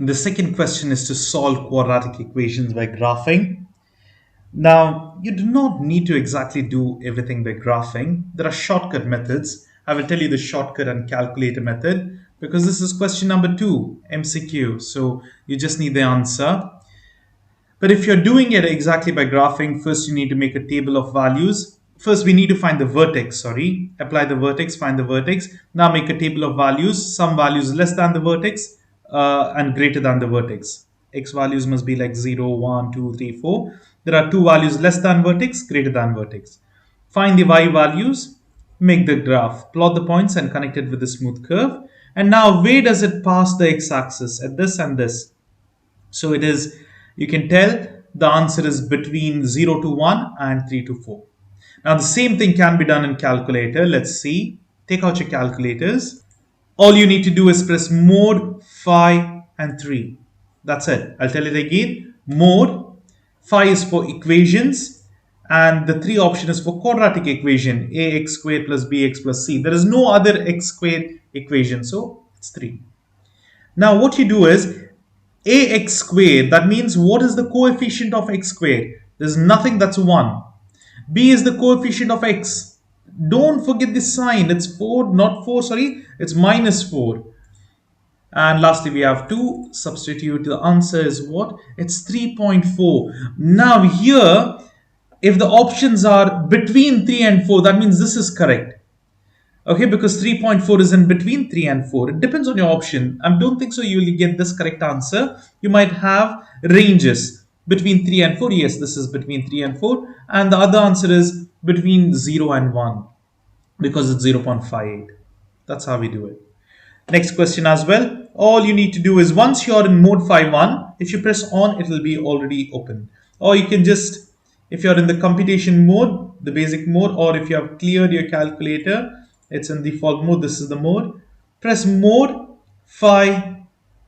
The second question is to solve quadratic equations by graphing. Now, you do not need to exactly do everything by graphing. There are shortcut methods. I will tell you the shortcut and calculator method because this is question number 2, MCQ. So you just need the answer. But if you're doing it exactly by graphing, first you need to make a table of values. First, we need to find the vertex, apply the vertex, find the vertex. Now make a table of values, some values less than the vertex and greater than the vertex. X values must be like 0, 1, 2, 3, 4. There are two values less than vertex, greater than vertex. Find the y values, make the graph, plot the points and connect it with a smooth curve. And now where does it pass the x-axis? At this and this. So it is, you can tell the answer is between 0 to 1 and 3 to 4. Now the same thing can be done in calculator. Let's see. Take out your calculators. All you need to do is press mod, phi and 3. That's it. I'll tell it again. Mod, phi is for equations and the 3 option is for quadratic equation, ax squared plus bx plus c. There is no other x squared equation, so it's 3. Now what you do is ax squared, that means what is the coefficient of x squared? There's nothing, that's 1. B is the coefficient of x. Don't forget the sign, it's 4, not 4, sorry, it's minus 4. And lastly, we have 2. Substitute, the answer is what? It's 3.4. Now here, if the options are between 3 and 4, that means this is correct. Okay, because 3.4 is in between 3 and 4. It depends on your option. I don't think so you will get this correct answer. You might have ranges between 3 and 4. Yes, this is between 3 and 4. And the other answer is between 0 and 1 because it's 0.58. That's how we do it. Next question as well. All you need to do is once you're in mode 5.1, if you press on, it will be already open. Or you can just, if you're in the computation mode, the basic mode, or if you have cleared your calculator, it's in default mode, this is the mode. Press mode phi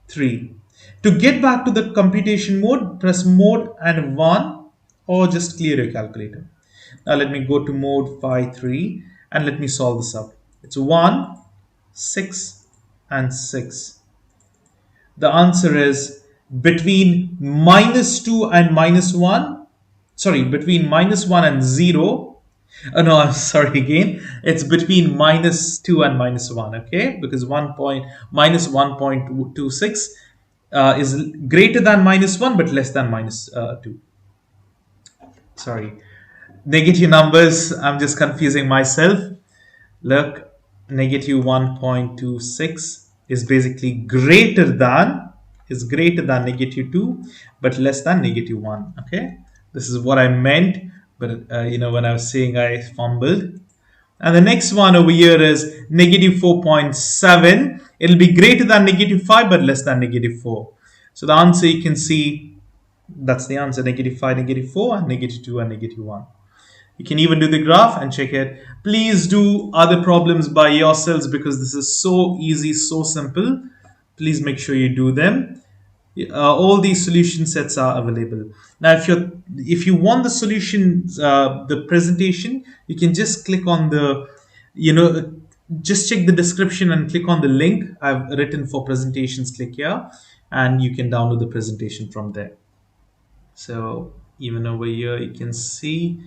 3. To get back to the computation mode, press mode and 1 or just clear your calculator. Now let me go to mode phi 3 and let me solve this up. It's 1, 6 and 6. The answer is between minus 2 and minus 1. Sorry, between minus 1 and 0. No, I'm sorry again. It's between minus 2 and minus 1, okay? Because minus 1.26 is greater than minus 1 but less than minus 2. Sorry. Negative numbers, I'm just confusing myself. Look, negative 1.26 is basically greater than negative 2 but less than negative 1, okay? This is what I meant. But when I was saying, I fumbled. And the next one over here is negative 4.7. It'll be greater than negative 5 but less than negative 4. So the answer you can see, that's the answer, negative 5, negative 4 and negative 2 and negative 1. You can even do the graph and check it. Please do other problems by yourselves because this is so easy, so simple. Please make sure you do them. All these solution sets are available. Now if you want the solutions, the presentation, you can just click on the just check the description and click on the link I've written for presentations. Click here and you can download the presentation from there. So even over here you can see,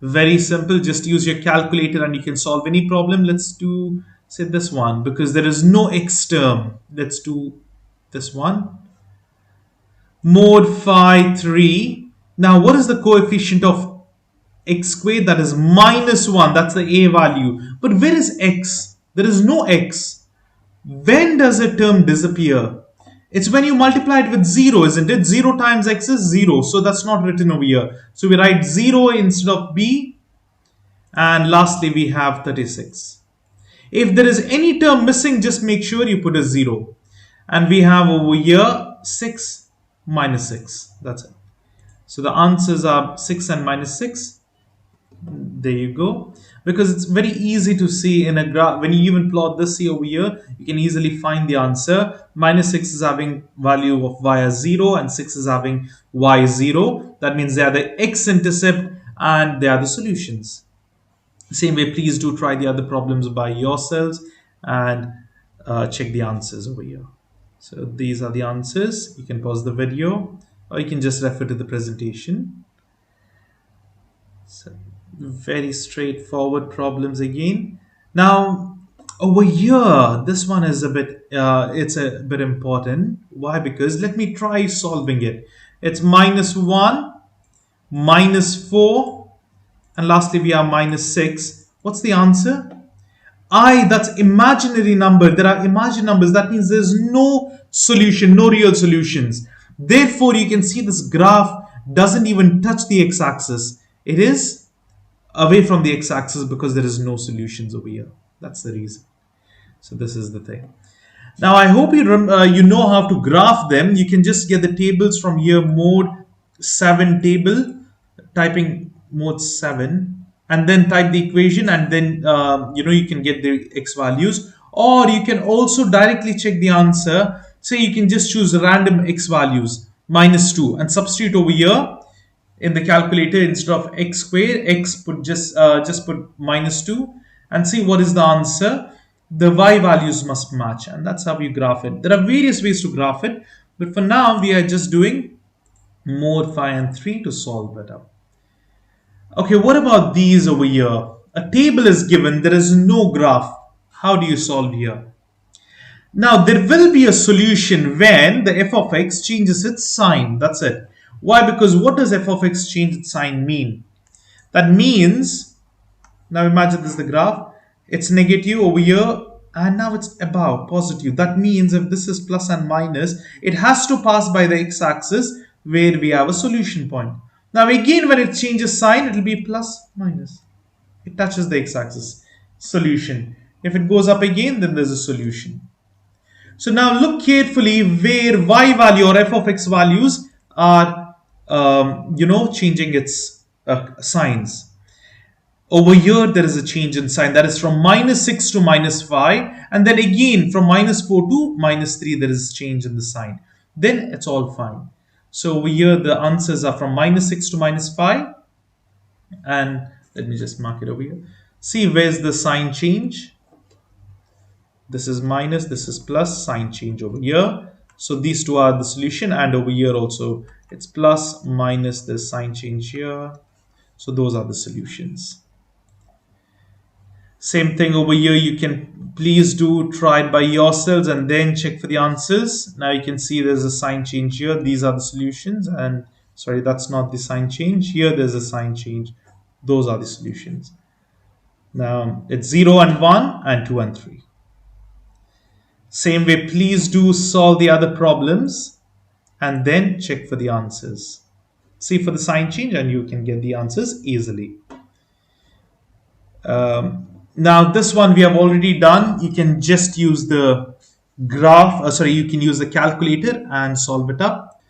very simple, just use your calculator and you can solve any problem. Let's do, say, this one because there is no x term. Let's do this one. Mod phi 3. Now what is the coefficient of x squared? That is minus 1. That's the a value. But where is x? There is no x. When does a term disappear? It's when you multiply it with 0, isn't it? 0 times x is 0. So that's not written over here. So we write 0 instead of b. And lastly we have 36. If there is any term missing, just make sure you put a 0. And we have over here 6 minus 6. That's it. So the answers are 6 and minus 6. There you go. Because it's very easy to see in a graph. When you even plot this over here, you can easily find the answer. Minus 6 is having value of y as 0 and 6 is having y as 0. That means they are the x-intercept and they are the solutions. Same way, please do try the other problems by yourselves and check the answers over here. So these are the answers. You can pause the video or you can just refer to the presentation. So very straightforward problems again. Now over here, this one is a bit it's a bit important. Why? Because let me try solving it. It's -1, -4, and lastly we have -6. What's the answer? That's imaginary number. There are imaginary numbers. That means there's no solution, no real solutions. Therefore, you can see this graph doesn't even touch the x-axis. It is away from the x-axis because there is no solutions over here. That's the reason. So this is the thing. Now I hope you know how to graph them. You can just get the tables from here, mode 7 table, typing mode 7, and then type the equation, and then you can get the x values. Or you can also directly check the answer. So you can just choose random x values, -2, and substitute over here in the calculator. Instead of x square, x put just put -2 and see what is the answer. The y values must match, and that's how you graph it. There are various ways to graph it, but for now we are just doing mode 5 and 3 to solve it up. Okay, what about these over here? A table is given, there is no graph. How do you solve here? Now there will be a solution when the f of x changes its sign. That's it. Why? Because what does f of x change its sign mean? That means, now imagine this is the graph. It's negative over here and now it's above, positive. That means if this is plus and minus, it has to pass by the x-axis where we have a solution point. Now again, when it changes sign, it will be plus, minus. It touches the x-axis. Solution. If it goes up again, then there's a solution. So now look carefully where y value or f of x values are, changing its signs. Over here, there is a change in sign. That is from -6 to -5. And then again, from -4 to -3, there is change in the sign. Then it's all fine. So over here, the answers are from -6 to -5. And let me just mark it over here. See, where's the sign change? This is minus, this is plus, sign change over here. So these two are the solution, and over here also it's plus, minus, the sign change here. So those are the solutions. Same thing over here. You can please try it by yourselves and then check for the answers. Now you can see there's a sign change here. These are the solutions, and sorry, that's not the sign change. Here there's a sign change. Those are the solutions. Now it's 0 and 1 and 2 and 3. Same way, please do solve the other problems and then check for the answers. See for the sign change and you can get the answers easily. Now this one we have already done. You can just use the graph, you can use the calculator and solve it up.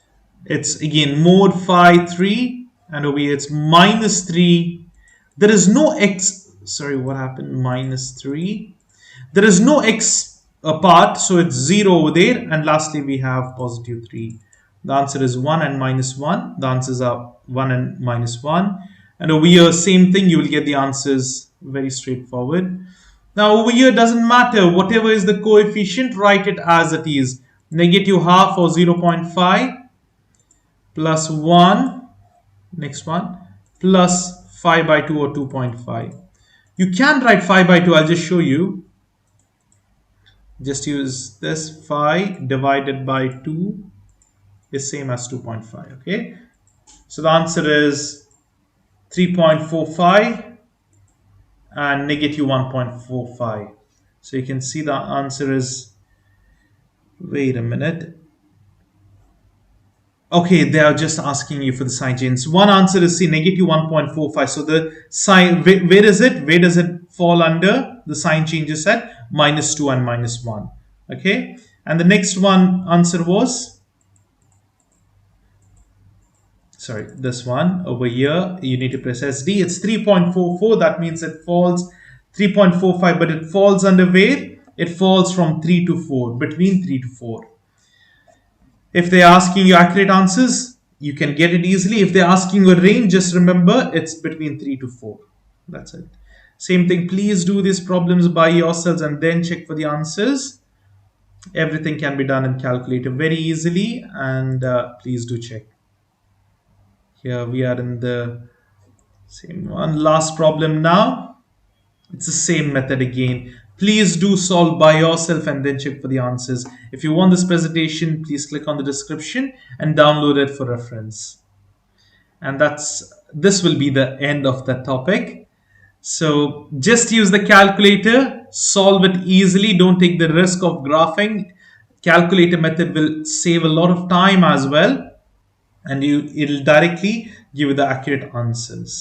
It's again mode 5, 3, and over here it's -3. There is no x, what happened? -3. There is no x apart, so it's 0 over there, and lastly we have +3. The answer is 1 and -1. The answers are 1 and -1, and over here same thing, you will get the answers very straightforward. Now over here doesn't matter, whatever is the coefficient, write it as it is. -half or 0.5 plus 1, next one, plus 5 by 2 or 2.5. You can write 5 by 2, I'll just show you. Just use this, 5 divided by 2 is same as 2.5. Okay, so the answer is 3.45 and -1.45. So you can see the answer is, wait a minute. Okay, they are just asking you for the sign change. One answer is -1.45. So the sign, where is it? Where does it fall under? The sign changes at -2 and -1. Okay, and the next one answer was, this one over here. You need to press SD. It's 3.44. That means it falls 3.45, but it falls under where? It falls from 3 to 4, between 3 to 4. If they're asking you accurate answers, you can get it easily. If they're asking you a range, just remember it's between 3 to 4. That's it. Same thing, please do these problems by yourselves and then check for the answers. Everything can be done in calculator very easily, and please do check. Here we are in the same one. Last problem now. It's the same method again. Please do solve by yourself and then check for the answers. If you want this presentation, please click on the description and download it for reference. And this will be the end of that topic. So just use the calculator, solve it easily. Don't take the risk of graphing. Calculator method will save a lot of time as well, and it'll directly give you the accurate answers.